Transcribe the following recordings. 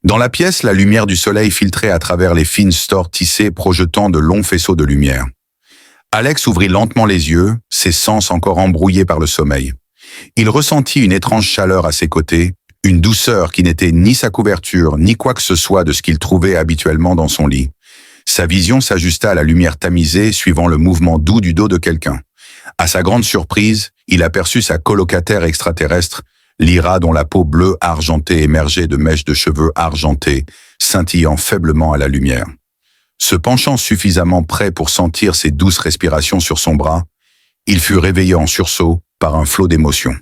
Dans la pièce, la lumière du soleil filtrait à travers les fines stores tissées projetant de longs faisceaux de lumière. Alex ouvrit lentement les yeux, ses sens encore embrouillés par le sommeil. Il ressentit une étrange chaleur à ses côtés, une douceur qui n'était ni sa couverture, ni quoi que ce soit de ce qu'il trouvait habituellement dans son lit. Sa vision s'ajusta à la lumière tamisée, suivant le mouvement doux du dos de quelqu'un. À sa grande surprise, il aperçut sa colocataire extraterrestre, Lyra dont la peau bleue argentée émergeait de mèches de cheveux argentés, scintillant faiblement à la lumière. Se penchant suffisamment près pour sentir ses douces respirations sur son bras, il fut réveillé en sursaut par un flot d'émotions.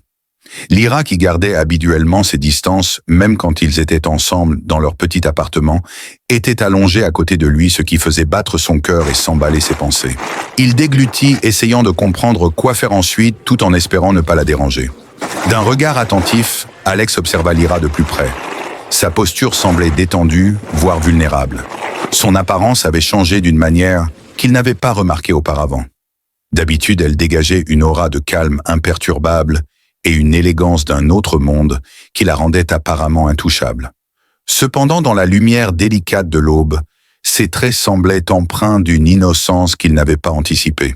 Lyra, qui gardait habituellement ses distances, même quand ils étaient ensemble dans leur petit appartement, était allongée à côté de lui, ce qui faisait battre son cœur et s'emballer ses pensées. Il déglutit, essayant de comprendre quoi faire ensuite, tout en espérant ne pas la déranger. D'un regard attentif, Alex observa Lyra de plus près. Sa posture semblait détendue, voire vulnérable. Son apparence avait changé d'une manière qu'il n'avait pas remarquée auparavant. D'habitude, elle dégageait une aura de calme imperturbable et une élégance d'un autre monde qui la rendait apparemment intouchable. Cependant, dans la lumière délicate de l'aube, ses traits semblaient empreints d'une innocence qu'il n'avait pas anticipée.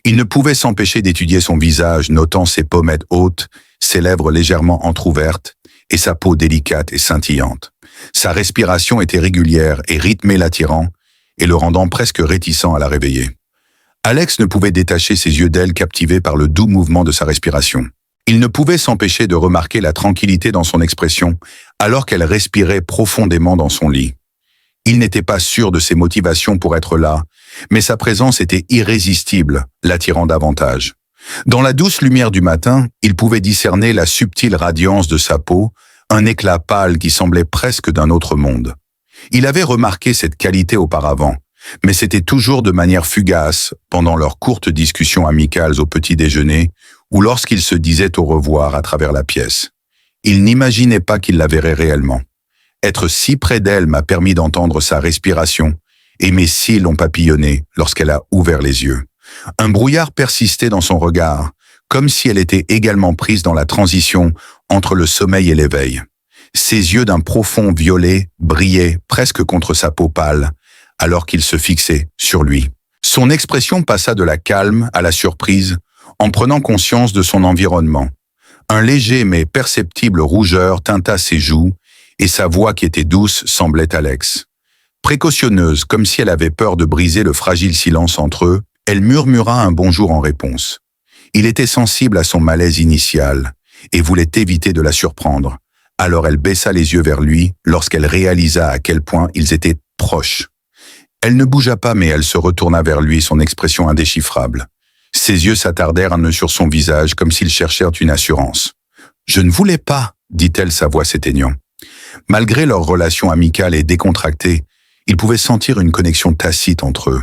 Il ne pouvait s'empêcher d'étudier son visage, notant ses pommettes hautes, ses lèvres légèrement entr'ouvertes et sa peau délicate et scintillante. Sa respiration était régulière et rythmée l'attirant et le rendant presque réticent à la réveiller. Alex ne pouvait détacher ses yeux d'elle, captivés par le doux mouvement de sa respiration. Il ne pouvait s'empêcher de remarquer la tranquillité dans son expression alors qu'elle respirait profondément dans son lit. Il n'était pas sûr de ses motivations pour être là, mais sa présence était irrésistible, l'attirant davantage. Dans la douce lumière du matin, il pouvait discerner la subtile radiance de sa peau, un éclat pâle qui semblait presque d'un autre monde. Il avait remarqué cette qualité auparavant, mais c'était toujours de manière fugace, pendant leurs courtes discussions amicales au petit déjeuner, ou lorsqu'ils se disaient au revoir à travers la pièce. Il n'imaginait pas qu'il la verrait réellement. Être si près d'elle m'a permis d'entendre sa respiration, et mes cils ont papillonné lorsqu'elle a ouvert les yeux. Un brouillard persistait dans son regard, comme si elle était également prise dans la transition entre le sommeil et l'éveil. Ses yeux d'un profond violet brillaient presque contre sa peau pâle, alors qu'il se fixait sur lui. Son expression passa de la calme à la surprise, en prenant conscience de son environnement. Un léger mais perceptible rougeur teinta ses joues, et sa voix qui était douce semblait Alex. Précautionneuse, comme si elle avait peur de briser le fragile silence entre eux, elle murmura un bonjour en réponse. Il était sensible à son malaise initial, et voulait éviter de la surprendre. Alors elle baissa les yeux vers lui lorsqu'elle réalisa à quel point ils étaient proches. Elle ne bougea pas, mais elle se retourna vers lui, son expression indéchiffrable. Ses yeux s'attardèrent sur son visage comme s'ils cherchèrent une assurance. « Je ne voulais pas », dit-elle, sa voix s'éteignant. Malgré leur relation amicale et décontractée, ils pouvaient sentir une connexion tacite entre eux.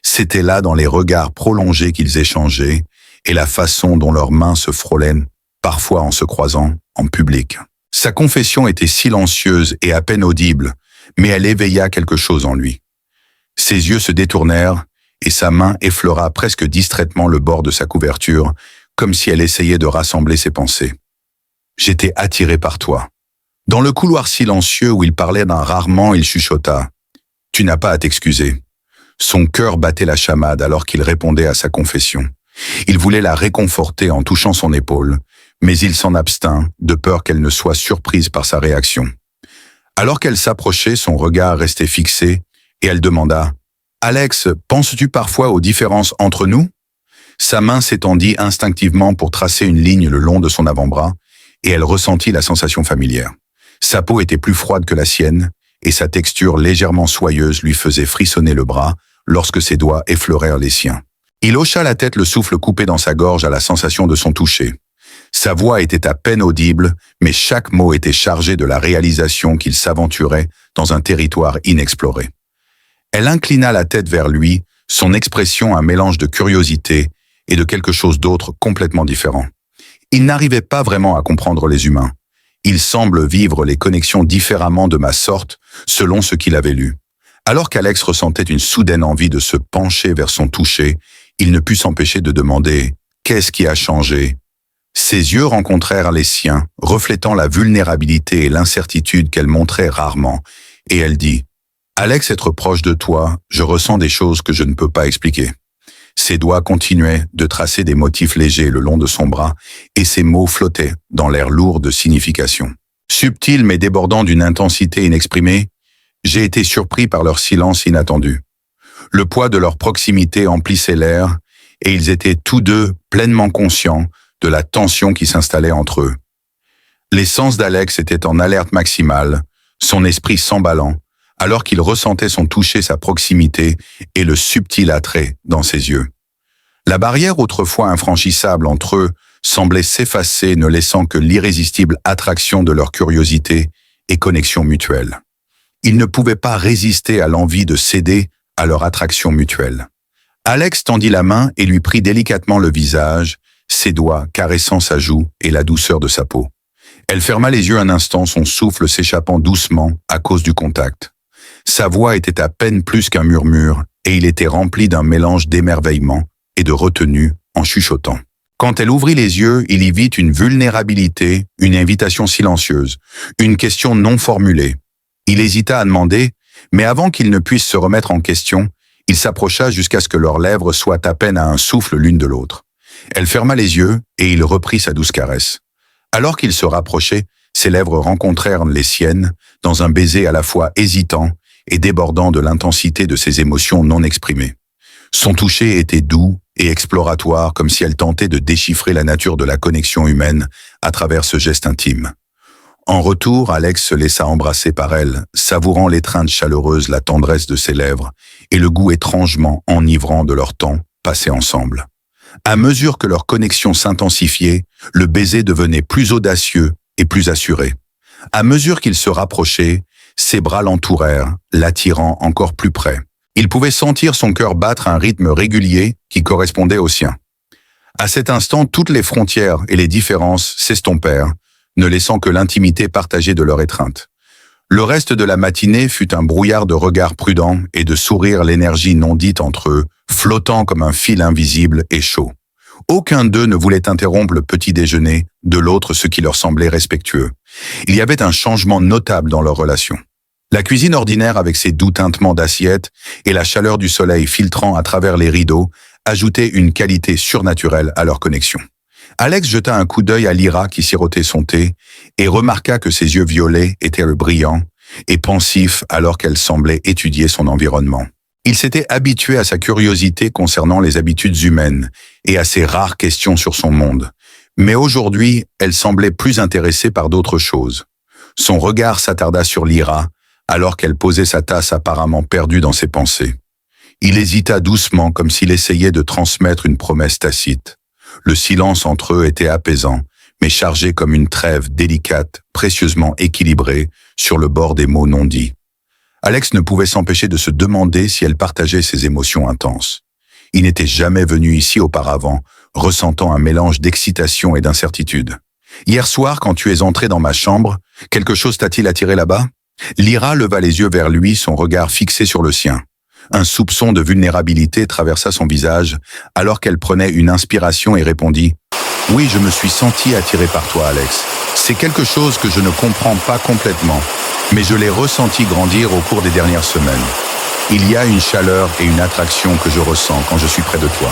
C'était là dans les regards prolongés qu'ils échangeaient et la façon dont leurs mains se frôlaient, parfois en se croisant, en public. Sa confession était silencieuse et à peine audible, mais elle éveilla quelque chose en lui. Ses yeux se détournèrent et sa main effleura presque distraitement le bord de sa couverture, comme si elle essayait de rassembler ses pensées. « J'étais attiré par toi. » Dans le couloir silencieux où il parlait d'un rarement, il chuchota. « Tu n'as pas à t'excuser. » Son cœur battait la chamade alors qu'il répondait à sa confession. Il voulait la réconforter en touchant son épaule, mais il s'en abstint, de peur qu'elle ne soit surprise par sa réaction. Alors qu'elle s'approchait, son regard restait fixé, et elle demanda « Alex, penses-tu parfois aux différences entre nous ?» Sa main s'étendit instinctivement pour tracer une ligne le long de son avant-bras, et elle ressentit la sensation familière. Sa peau était plus froide que la sienne, et sa texture légèrement soyeuse lui faisait frissonner le bras lorsque ses doigts effleurèrent les siens. Il hocha la tête, le souffle coupé dans sa gorge à la sensation de son toucher. Sa voix était à peine audible, mais chaque mot était chargé de la réalisation qu'il s'aventurait dans un territoire inexploré. Elle inclina la tête vers lui, son expression un mélange de curiosité et de quelque chose d'autre complètement différent. Il n'arrivait pas vraiment à comprendre les humains. Il semble vivre les connexions différemment de ma sorte, selon ce qu'il avait lu. Alors qu'Alex ressentait une soudaine envie de se pencher vers son toucher, il ne put s'empêcher de demander « Qu'est-ce qui a changé ?» Ses yeux rencontrèrent les siens, reflétant la vulnérabilité et l'incertitude qu'elle montrait rarement, et elle dit « Alex, être proche de toi, je ressens des choses que je ne peux pas expliquer. » Ses doigts continuaient de tracer des motifs légers le long de son bras, et ses mots flottaient dans l'air lourd de signification. Subtils mais débordant d'une intensité inexprimée, j'ai été surpris par leur silence inattendu. Le poids de leur proximité emplissait l'air, et ils étaient tous deux pleinement conscients de la tension qui s'installait entre eux. Les sens d'Alex étaient en alerte maximale, son esprit s'emballant, alors qu'il ressentait son toucher, sa proximité et le subtil attrait dans ses yeux. La barrière autrefois infranchissable entre eux semblait s'effacer, ne laissant que l'irrésistible attraction de leur curiosité et connexion mutuelle. Ils ne pouvaient pas résister à l'envie de céder à leur attraction mutuelle. Alex tendit la main et lui prit délicatement le visage, ses doigts caressant sa joue et la douceur de sa peau. Elle ferma les yeux un instant, son souffle s'échappant doucement à cause du contact. Sa voix était à peine plus qu'un murmure, et il était rempli d'un mélange d'émerveillement et de retenue en chuchotant. Quand elle ouvrit les yeux, il y vit une vulnérabilité, une invitation silencieuse, une question non formulée. Il hésita à demander, mais avant qu'il ne puisse se remettre en question, il s'approcha jusqu'à ce que leurs lèvres soient à peine à un souffle l'une de l'autre. Elle ferma les yeux et il reprit sa douce caresse. Alors qu'il se rapprochait, ses lèvres rencontrèrent les siennes dans un baiser à la fois hésitant et débordant de l'intensité de ses émotions non exprimées. Son toucher était doux et exploratoire, comme si elle tentait de déchiffrer la nature de la connexion humaine à travers ce geste intime. En retour, Alex se laissa embrasser par elle, savourant l'étreinte chaleureuse, la tendresse de ses lèvres et le goût étrangement enivrant de leur temps passé ensemble. À mesure que leur connexion s'intensifiait, le baiser devenait plus audacieux et plus assuré. À mesure qu'ils se rapprochaient, ses bras l'entourèrent, l'attirant encore plus près. Il pouvait sentir son cœur battre à un rythme régulier qui correspondait au sien. À cet instant, toutes les frontières et les différences s'estompèrent, ne laissant que l'intimité partagée de leur étreinte. Le reste de la matinée fut un brouillard de regards prudents et de sourires, l'énergie non dite entre eux, flottant comme un fil invisible et chaud. Aucun d'eux ne voulait interrompre le petit déjeuner, de l'autre ce qui leur semblait respectueux. Il y avait un changement notable dans leur relation. La cuisine ordinaire avec ses doux tintements d'assiettes et la chaleur du soleil filtrant à travers les rideaux ajoutaient une qualité surnaturelle à leur connexion. Alex jeta un coup d'œil à Lyra qui sirotait son thé et remarqua que ses yeux violets étaient brillants et pensifs alors qu'elle semblait étudier son environnement. Il s'était habitué à sa curiosité concernant les habitudes humaines et à ses rares questions sur son monde. Mais aujourd'hui, elle semblait plus intéressée par d'autres choses. Son regard s'attarda sur Lyra, alors qu'elle posait sa tasse apparemment perdue dans ses pensées. Il hésita doucement comme s'il essayait de transmettre une promesse tacite. Le silence entre eux était apaisant, mais chargé comme une trêve délicate, précieusement équilibrée, sur le bord des mots non dits. Alex ne pouvait s'empêcher de se demander si elle partageait ses émotions intenses. Il n'était jamais venu ici auparavant, ressentant un mélange d'excitation et d'incertitude. Hier soir, quand tu es entré dans ma chambre, quelque chose t'a-t-il attiré là-bas? Lyra leva les yeux vers lui, son regard fixé sur le sien. Un soupçon de vulnérabilité traversa son visage, alors qu'elle prenait une inspiration et répondit « Oui, je me suis senti attiré par toi, Alex. C'est quelque chose que je ne comprends pas complètement, mais je l'ai ressenti grandir au cours des dernières semaines. Il y a une chaleur et une attraction que je ressens quand je suis près de toi. »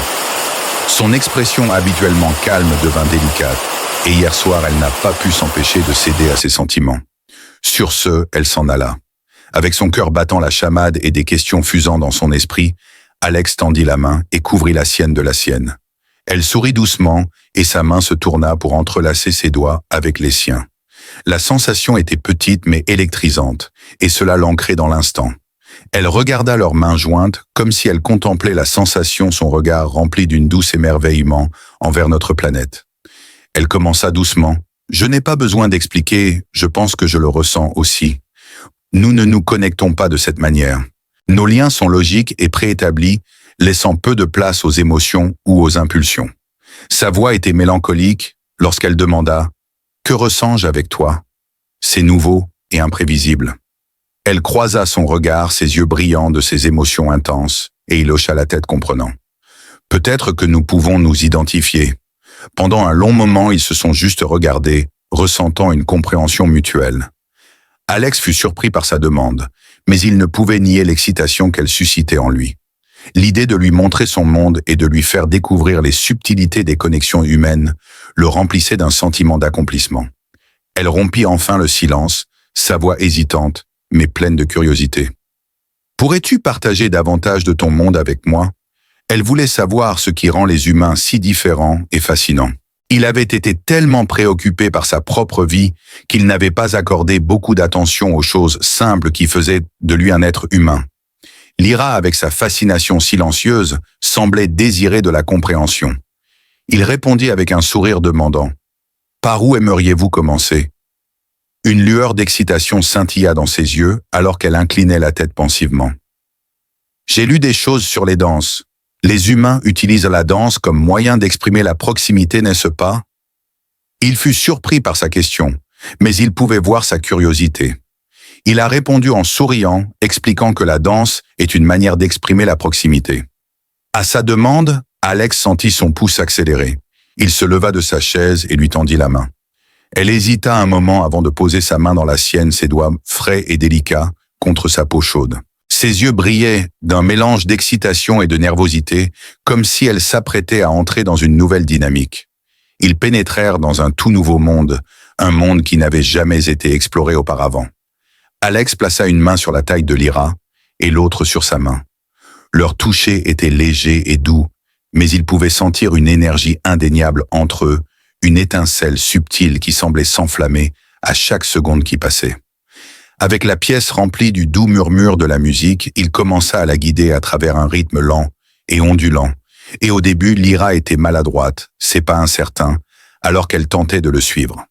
Son expression habituellement calme devint délicate, et hier soir, elle n'a pas pu s'empêcher de céder à ses sentiments. Sur ce, elle s'en alla. Avec son cœur battant la chamade et des questions fusant dans son esprit, Alex tendit la main et couvrit la sienne de la sienne. Elle sourit doucement et sa main se tourna pour entrelacer ses doigts avec les siens. La sensation était petite mais électrisante, et cela l'ancrait dans l'instant. Elle regarda leurs mains jointes comme si elle contemplait la sensation, son regard rempli d'une douce émerveillement envers notre planète. Elle commença doucement. « Je n'ai pas besoin d'expliquer, je pense que je le ressens aussi. Nous ne nous connectons pas de cette manière. Nos liens sont logiques et préétablis, laissant peu de place aux émotions ou aux impulsions. » Sa voix était mélancolique lorsqu'elle demanda « Que ressens-je avec toi ?» C'est nouveau et imprévisible. Elle croisa son regard, ses yeux brillants de ses émotions intenses, et il hocha la tête comprenant. « Peut-être que nous pouvons nous identifier. Pendant un long moment, ils se sont juste regardés, ressentant une compréhension mutuelle. Alex fut surpris par sa demande, mais il ne pouvait nier l'excitation qu'elle suscitait en lui. L'idée de lui montrer son monde et de lui faire découvrir les subtilités des connexions humaines le remplissait d'un sentiment d'accomplissement. Elle rompit enfin le silence, sa voix hésitante, mais pleine de curiosité. « Pourrais-tu partager davantage de ton monde avec moi ?» Elle voulait savoir ce qui rend les humains si différents et fascinants. Il avait été tellement préoccupé par sa propre vie qu'il n'avait pas accordé beaucoup d'attention aux choses simples qui faisaient de lui un être humain. Lyra, avec sa fascination silencieuse, semblait désirer de la compréhension. Il répondit avec un sourire demandant « Par où aimeriez-vous commencer ?» Une lueur d'excitation scintilla dans ses yeux alors qu'elle inclinait la tête pensivement. « J'ai lu des choses sur les danses. Les humains utilisent la danse comme moyen d'exprimer la proximité, n'est-ce pas ?» Il fut surpris par sa question, mais il pouvait voir sa curiosité. Il a répondu en souriant, expliquant que la danse est une manière d'exprimer la proximité. À sa demande, Alex sentit son pouce s'accélérer. Il se leva de sa chaise et lui tendit la main. Elle hésita un moment avant de poser sa main dans la sienne, ses doigts frais et délicats contre sa peau chaude. Ses yeux brillaient d'un mélange d'excitation et de nervosité, comme si elle s'apprêtait à entrer dans une nouvelle dynamique. Ils pénétrèrent dans un tout nouveau monde, un monde qui n'avait jamais été exploré auparavant. Alex plaça une main sur la taille de Lyra et l'autre sur sa main. Leur toucher était léger et doux, mais ils pouvaient sentir une énergie indéniable entre eux, une étincelle subtile qui semblait s'enflammer à chaque seconde qui passait. Avec la pièce remplie du doux murmure de la musique, il commença à la guider à travers un rythme lent et ondulant, et au début, Lyra était maladroite, ses pas incertains, alors qu'elle tentait de le suivre.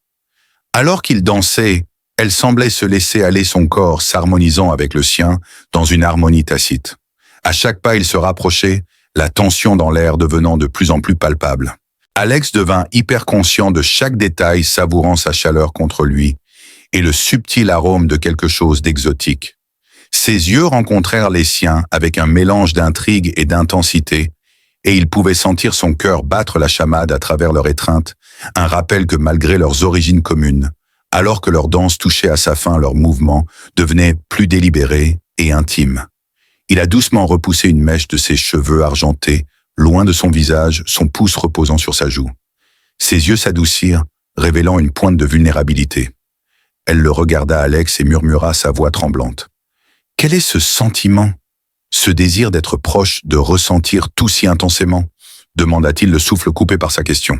Alors qu'il dansait, elle semblait se laisser aller son corps s'harmonisant avec le sien dans une harmonie tacite. À chaque pas, il se rapprochait, la tension dans l'air devenant de plus en plus palpable. Alex devint hyper conscient de chaque détail, savourant sa chaleur contre lui et le subtil arôme de quelque chose d'exotique. Ses yeux rencontrèrent les siens avec un mélange d'intrigue et d'intensité, et il pouvait sentir son cœur battre la chamade à travers leur étreinte, un rappel que malgré leurs origines communes, alors que leur danse touchait à sa fin, leurs mouvements devenaient plus délibérés et intimes. Il a doucement repoussé une mèche de ses cheveux argentés, loin de son visage, son pouce reposant sur sa joue. Ses yeux s'adoucirent, révélant une pointe de vulnérabilité. Elle le regarda Alex et murmura sa voix tremblante. « Quel est ce sentiment, ce désir d'être proche, de ressentir tout si intensément ?» demanda-t-il, le souffle coupé par sa question.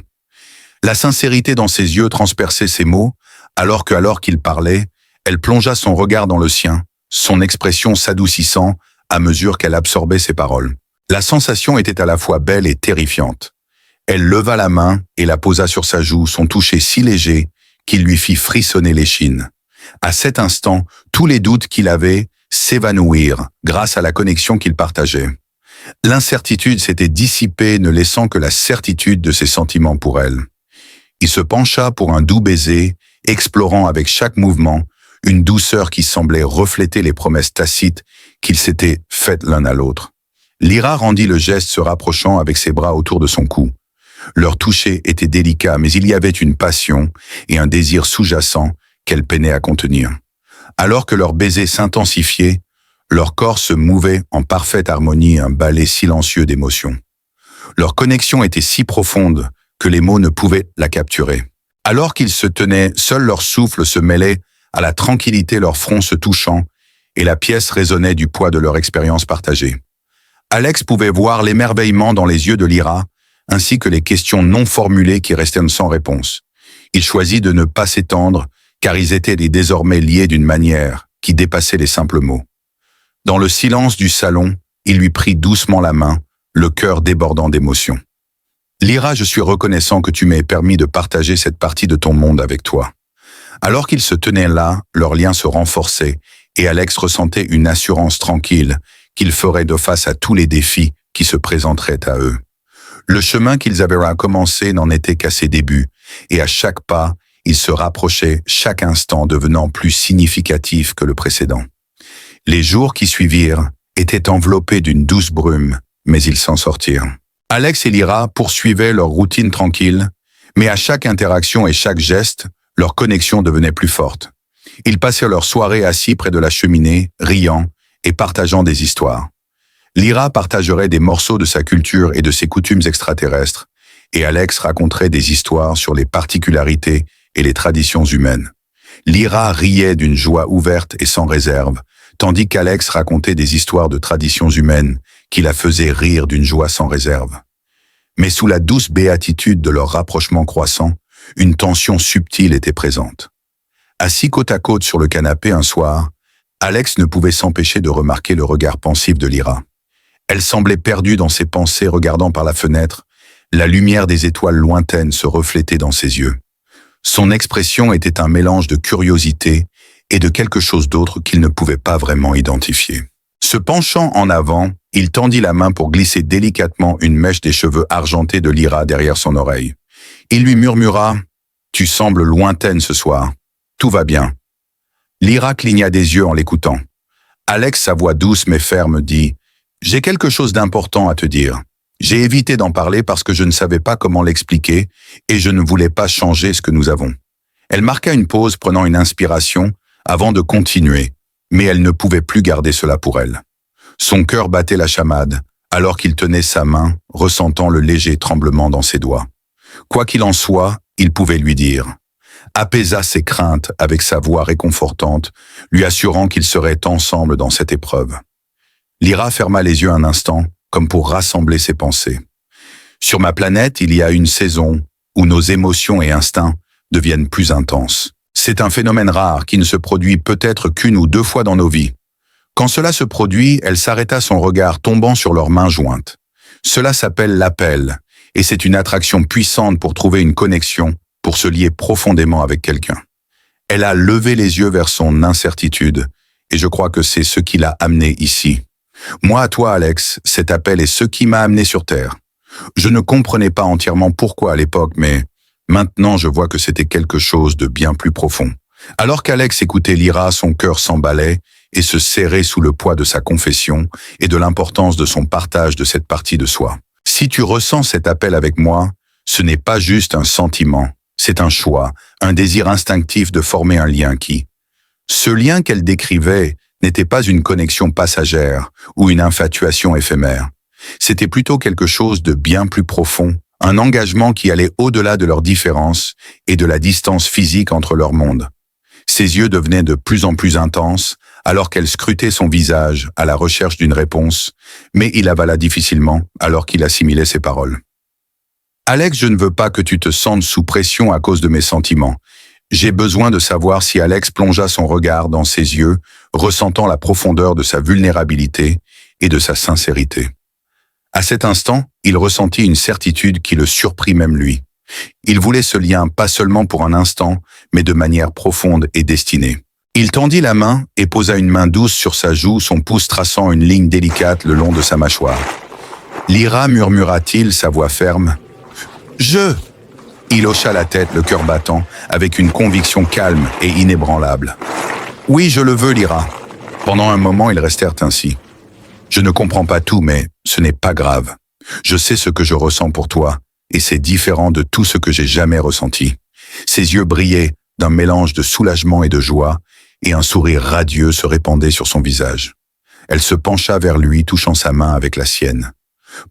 La sincérité dans ses yeux transperçait ses mots, alors qu'il parlait, elle plongea son regard dans le sien, son expression s'adoucissant à mesure qu'elle absorbait ses paroles. La sensation était à la fois belle et terrifiante. Elle leva la main et la posa sur sa joue, son toucher si léger qu'il lui fit frissonner l'échine. À cet instant, tous les doutes qu'il avait s'évanouirent grâce à la connexion qu'ils partageaient. L'incertitude s'était dissipée, ne laissant que la certitude de ses sentiments pour elle. Il se pencha pour un doux baiser, explorant avec chaque mouvement une douceur qui semblait refléter les promesses tacites qu'ils s'étaient faites l'un à l'autre. Lyra rendit le geste, se rapprochant avec ses bras autour de son cou. Leur toucher était délicat, mais il y avait une passion et un désir sous-jacent qu'elle peinait à contenir. Alors que leur baiser s'intensifiait, leur corps se mouvait en parfaite harmonie, un ballet silencieux d'émotions. Leur connexion était si profonde que les mots ne pouvaient la capturer. Alors qu'ils se tenaient, seul leur souffle se mêlait à la tranquillité, leurs fronts se touchant, et la pièce résonnait du poids de leur expérience partagée. Alex pouvait voir l'émerveillement dans les yeux de Lyra, ainsi que les questions non formulées qui restaient sans réponse. Il choisit de ne pas s'étendre, car ils étaient désormais liés d'une manière qui dépassait les simples mots. Dans le silence du salon, il lui prit doucement la main, le cœur débordant d'émotion. « Lyra, je suis reconnaissant que tu m'aies permis de partager cette partie de ton monde avec toi. » Alors qu'ils se tenaient là, leur lien se renforçait, et Alex ressentait une assurance tranquille qu'ils feraient de face à tous les défis qui se présenteraient à eux. Le chemin qu'ils avaient à commencer n'en était qu'à ses débuts, et à chaque pas, ils se rapprochaient, chaque instant devenant plus significatif que le précédent. Les jours qui suivirent étaient enveloppés d'une douce brume, mais ils s'en sortirent. Alex et Lyra poursuivaient leur routine tranquille, Mais à chaque interaction et chaque geste, leur connexion devenait plus forte. Ils passaient leur soirée assis près de la cheminée, riant et partageant des histoires. Lyra partagerait des morceaux de sa culture et de ses coutumes extraterrestres, et Alex raconterait des histoires sur les particularités et les traditions humaines. Lyra riait d'une joie ouverte et sans réserve, tandis qu'Alex racontait des histoires de traditions humaines qui la faisaient rire d'une joie sans réserve. Mais sous la douce béatitude de leur rapprochement croissant, une tension subtile était présente. Assis côte à côte sur le canapé un soir, Alex ne pouvait s'empêcher de remarquer le regard pensif de Lyra. Elle semblait perdue dans ses pensées regardant par la fenêtre, la lumière des étoiles lointaines se reflétait dans ses yeux. Son expression était un mélange de curiosité et de quelque chose d'autre qu'il ne pouvait pas vraiment identifier. Se penchant en avant, il tendit la main pour glisser délicatement une mèche des cheveux argentés de Lyra derrière son oreille. Il lui murmura « Tu sembles lointaine ce soir. Tout va bien. » Lyra cligna des yeux en l'écoutant. Alex, sa voix douce mais ferme, dit « J'ai quelque chose d'important à te dire. J'ai évité d'en parler parce que je ne savais pas comment l'expliquer et je ne voulais pas changer ce que nous avons. » Elle marqua une pause prenant une inspiration avant de continuer, mais elle ne pouvait plus garder cela pour elle. Son cœur battait la chamade, alors qu'il tenait sa main, ressentant le léger tremblement dans ses doigts. Quoi qu'il en soit, il pouvait lui dire. Apaisa ses craintes avec sa voix réconfortante, lui assurant qu'ils seraient ensemble dans cette épreuve. Lyra ferma les yeux un instant, comme pour rassembler ses pensées. Sur ma planète, il y a une saison où nos émotions et instincts deviennent plus intenses. C'est un phénomène rare qui ne se produit peut-être qu'une ou deux fois dans nos vies. Quand cela se produit, elle s'arrêta son regard tombant sur leurs mains jointes. Cela s'appelle l'appel, et c'est une attraction puissante pour trouver une connexion, pour se lier profondément avec quelqu'un. Elle a levé les yeux vers son incertitude, et je crois que c'est ce qui l'a amenée ici. Moi à toi, Alex, cet appel est ce qui m'a amené sur Terre. Je ne comprenais pas entièrement pourquoi à l'époque, mais maintenant je vois que c'était quelque chose de bien plus profond. Alors qu'Alex écoutait Lyra, son cœur s'emballait et se serrait sous le poids de sa confession et de l'importance de son partage de cette partie de soi. Si tu ressens cet appel avec moi, ce n'est pas juste un sentiment, c'est un choix, un désir instinctif de former un lien qui... Ce lien qu'elle décrivait n'était pas une connexion passagère ou une infatuation éphémère. C'était plutôt quelque chose de bien plus profond, un engagement qui allait au-delà de leurs différences et de la distance physique entre leurs mondes. Ses yeux devenaient de plus en plus intenses, alors qu'elle scrutait son visage à la recherche d'une réponse, mais il avala difficilement alors qu'il assimilait ses paroles. « Alex, je ne veux pas que tu te sentes sous pression à cause de mes sentiments. J'ai besoin de savoir si Alex plongea son regard dans ses yeux, ressentant la profondeur de sa vulnérabilité et de sa sincérité. À cet instant, il ressentit une certitude qui le surprit même lui. Il voulait ce lien pas seulement pour un instant, mais de manière profonde et destinée. Il tendit la main et posa une main douce sur sa joue, son pouce traçant une ligne délicate le long de sa mâchoire. « Lyra, murmura-t-il, sa voix ferme. « Je !» Il hocha la tête, le cœur battant, avec une conviction calme et inébranlable. « Oui, je le veux, Lyra. » Pendant un moment, ils restèrent ainsi. « Je ne comprends pas tout, mais ce n'est pas grave. Je sais ce que je ressens pour toi, et c'est différent de tout ce que j'ai jamais ressenti. » Ses yeux brillaient d'un mélange de soulagement et de joie, et un sourire radieux se répandait sur son visage. Elle se pencha vers lui, touchant sa main avec la sienne.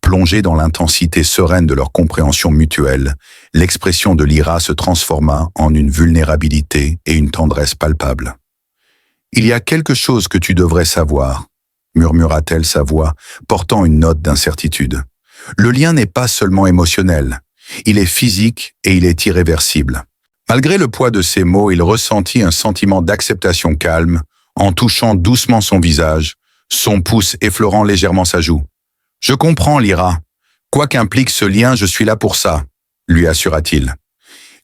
Plongée dans l'intensité sereine de leur compréhension mutuelle, l'expression de Lyra se transforma en une vulnérabilité et une tendresse palpable. « Il y a quelque chose que tu devrais savoir, » murmura-t-elle sa voix, portant une note d'incertitude. « Le lien n'est pas seulement émotionnel, il est physique et il est irréversible. » Malgré le poids de ces mots, il ressentit un sentiment d'acceptation calme, en touchant doucement son visage, son pouce effleurant légèrement sa joue. « Je comprends, Lyra. Quoi qu'implique ce lien, je suis là pour ça, » lui assura-t-il.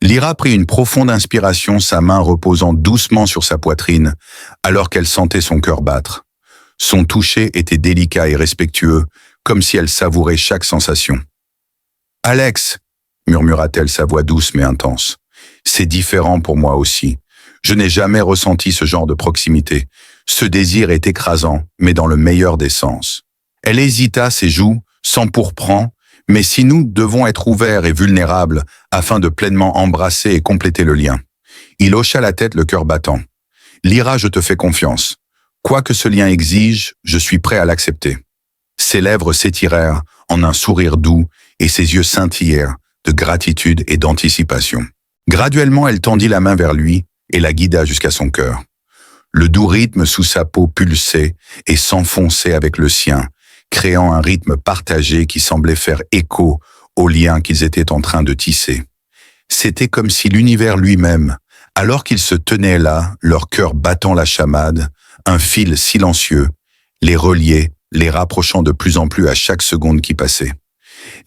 Lyra prit une profonde inspiration, sa main reposant doucement sur sa poitrine, alors qu'elle sentait son cœur battre. Son toucher était délicat et respectueux, comme si elle savourait chaque sensation. « Alex !» murmura-t-elle, sa voix douce mais intense. « C'est différent pour moi aussi. Je n'ai jamais ressenti ce genre de proximité. Ce désir est écrasant, mais dans le meilleur des sens. » Elle hésita, ses joues s'empourprant, Mais si nous devons être ouverts et vulnérables afin de pleinement embrasser et compléter le lien. Il hocha la tête, le cœur battant. Lyra, je te fais confiance. Quoi que ce lien exige, je suis prêt à l'accepter. Ses lèvres s'étirèrent en un sourire doux et ses yeux scintillèrent de gratitude et d'anticipation. Graduellement, elle tendit la main vers lui et la guida jusqu'à son cœur. Le doux rythme sous sa peau pulsait et s'enfonçait avec le sien, créant un rythme partagé qui semblait faire écho au lien qu'ils étaient en train de tisser. C'était comme si l'univers lui-même, alors qu'ils se tenaient là, leur cœur battant la chamade, un fil silencieux, les reliait, les rapprochant de plus en plus à chaque seconde qui passait.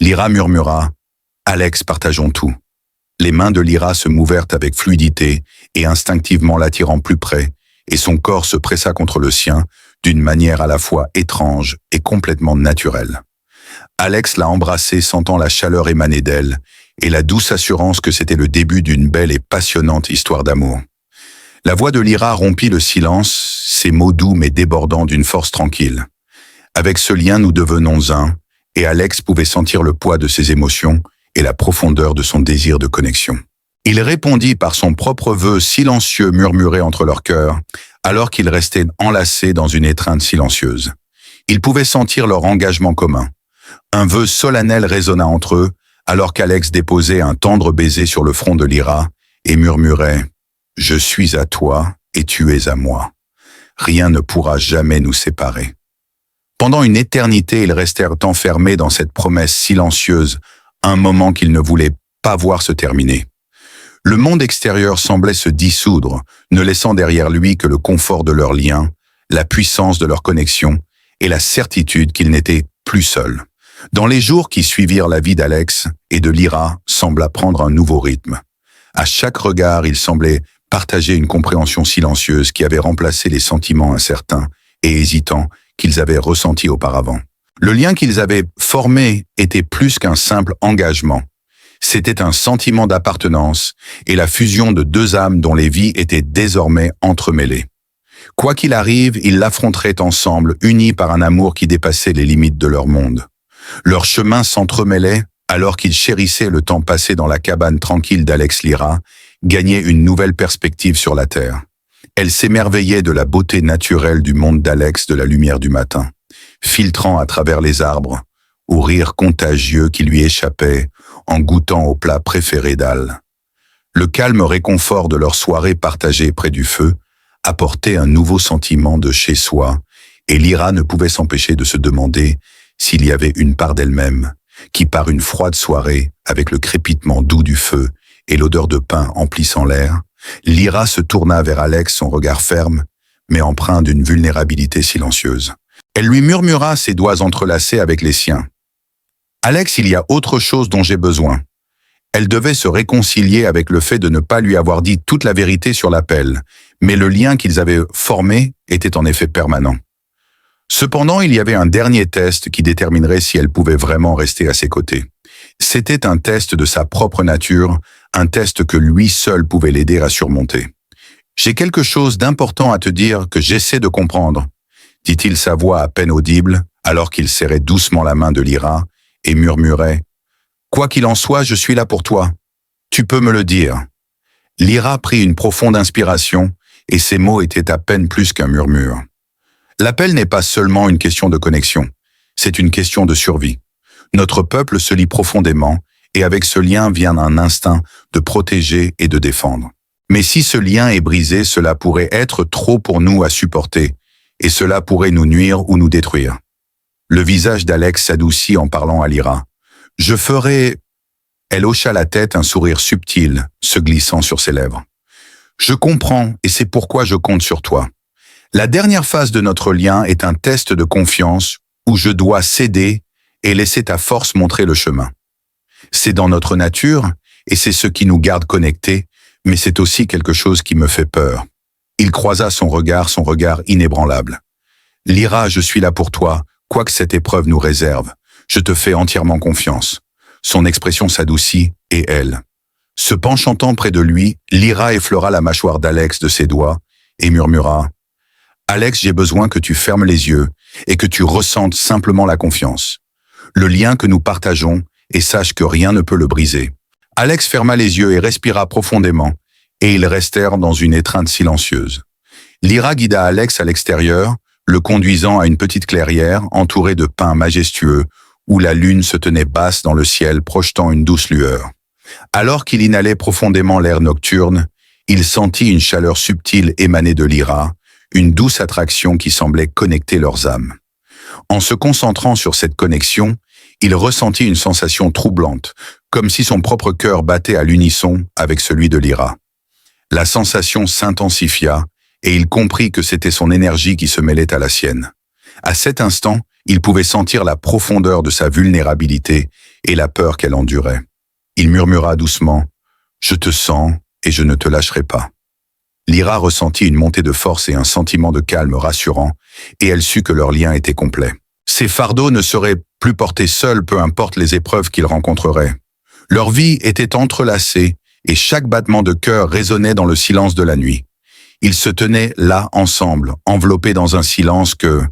Lyra murmura « Alex, partageons tout ». Les mains de Lyra se mouvèrent avec fluidité et instinctivement l'attirant plus près, et son corps se pressa contre le sien d'une manière à la fois étrange et complètement naturelle. Alex l'a embrassée sentant la chaleur émaner d'elle et la douce assurance que c'était le début d'une belle et passionnante histoire d'amour. La voix de Lyra rompit le silence, ses mots doux mais débordants d'une force tranquille. Avec ce lien, nous devenons un, et Alex pouvait sentir le poids de ses émotions et la profondeur de son désir de connexion. Il répondit par son propre vœu silencieux murmuré entre leurs cœurs, alors qu'ils restaient enlacés dans une étreinte silencieuse. Ils pouvaient sentir leur engagement commun. Un vœu solennel résonna entre eux, alors qu'Alex déposait un tendre baiser sur le front de Lyra et murmurait « Je suis à toi et tu es à moi. Rien ne pourra jamais nous séparer. » Pendant une éternité, ils restèrent enfermés dans cette promesse silencieuse, un moment qu'ils ne voulaient pas voir se terminer. Le monde extérieur semblait se dissoudre, ne laissant derrière lui que le confort de leur lien, la puissance de leur connexion et la certitude qu'ils n'étaient plus seuls. Dans les jours qui suivirent, la vie d'Alex et de Lyra sembla prendre un nouveau rythme. À chaque regard, ils semblaient partager une compréhension silencieuse qui avait remplacé les sentiments incertains et hésitants qu'ils avaient ressentis auparavant. Le lien qu'ils avaient formé était plus qu'un simple engagement. C'était un sentiment d'appartenance et la fusion de deux âmes dont les vies étaient désormais entremêlées. Quoi qu'il arrive, ils l'affronteraient ensemble, unis par un amour qui dépassait les limites de leur monde. Leurs chemins s'entremêlaient alors qu'ils chérissaient le temps passé dans la cabane tranquille d'Alex. Lyra gagnait une nouvelle perspective sur la terre. Elle s'émerveillait de la beauté naturelle du monde d'Alex, de la lumière du matin, filtrant à travers les arbres, au rire contagieux qui lui échappait en goûtant au plat préféré d'Al. Le calme réconfort de leur soirée partagée près du feu apportait un nouveau sentiment de chez soi, et Lyra ne pouvait s'empêcher de se demander s'il y avait une part d'elle-même qui, par une froide soirée, avec le crépitement doux du feu et l'odeur de pain emplissant l'air, Lyra se tourna vers Alex, son regard ferme, mais empreint d'une vulnérabilité silencieuse. Elle lui murmura, ses doigts entrelacés avec les siens. « Alex, il y a autre chose dont j'ai besoin. » Elle devait se réconcilier avec le fait de ne pas lui avoir dit toute la vérité sur l'appel, mais le lien qu'ils avaient formé était en effet permanent. Cependant, il y avait un dernier test qui déterminerait si elle pouvait vraiment rester à ses côtés. C'était un test de sa propre nature, un test que lui seul pouvait l'aider à surmonter. « J'ai quelque chose d'important à te dire que j'essaie de comprendre, » dit-il, sa voix à peine audible, alors qu'il serrait doucement la main de Lyra et murmurait « Quoi qu'il en soit, je suis là pour toi. Tu peux me le dire. » Lyra prit une profonde inspiration et ses mots étaient à peine plus qu'un murmure. L'appel n'est pas seulement une question de connexion, c'est une question de survie. Notre peuple se lie profondément et avec ce lien vient un instinct de protéger et de défendre. Mais si ce lien est brisé, cela pourrait être trop pour nous à supporter et cela pourrait nous nuire ou nous détruire. Le visage d'Alex s'adoucit en parlant à Lyra. « Je ferai... » Elle hocha la tête, un sourire subtil se glissant sur ses lèvres. « Je comprends et c'est pourquoi je compte sur toi. La dernière phase de notre lien est un test de confiance où je dois céder et laisser ta force montrer le chemin. C'est dans notre nature et c'est ce qui nous garde connectés, mais c'est aussi quelque chose qui me fait peur. » Il croisa son regard inébranlable. « Lyra, je suis là pour toi, quoi que cette épreuve nous réserve. Je te fais entièrement confiance. » Son expression s'adoucit et elle. Se penchant près de lui, Lyra effleura la mâchoire d'Alex de ses doigts et murmura « Alex, j'ai besoin que tu fermes les yeux et que tu ressentes simplement la confiance. le lien que nous partageons, et sache que rien ne peut le briser. Alex ferma les yeux et respira profondément, et ils restèrent dans une étreinte silencieuse. Lyra guida Alex à l'extérieur, le conduisant à une petite clairière entourée de pins majestueux, où la lune se tenait basse dans le ciel projetant une douce lueur. Alors qu'il inhalait profondément l'air nocturne, il sentit une chaleur subtile émaner de Lyra, une douce attraction qui semblait connecter leurs âmes. En se concentrant sur cette connexion, il ressentit une sensation troublante, comme si son propre cœur battait à l'unisson avec celui de Lyra. La sensation s'intensifia, et il comprit que c'était son énergie qui se mêlait à la sienne. À cet instant, il pouvait sentir la profondeur de sa vulnérabilité et la peur qu'elle endurait. Il murmura doucement « Je te sens et je ne te lâcherai pas ». Lyra ressentit une montée de force et un sentiment de calme rassurant, et elle sut que leur lien était complet. Ses fardeaux ne seraient plus portés seuls, peu importe les épreuves qu'ils rencontreraient. Leur vie était entrelacée, et chaque battement de cœur résonnait dans le silence de la nuit. Ils se tenaient là ensemble, enveloppés dans un silence que,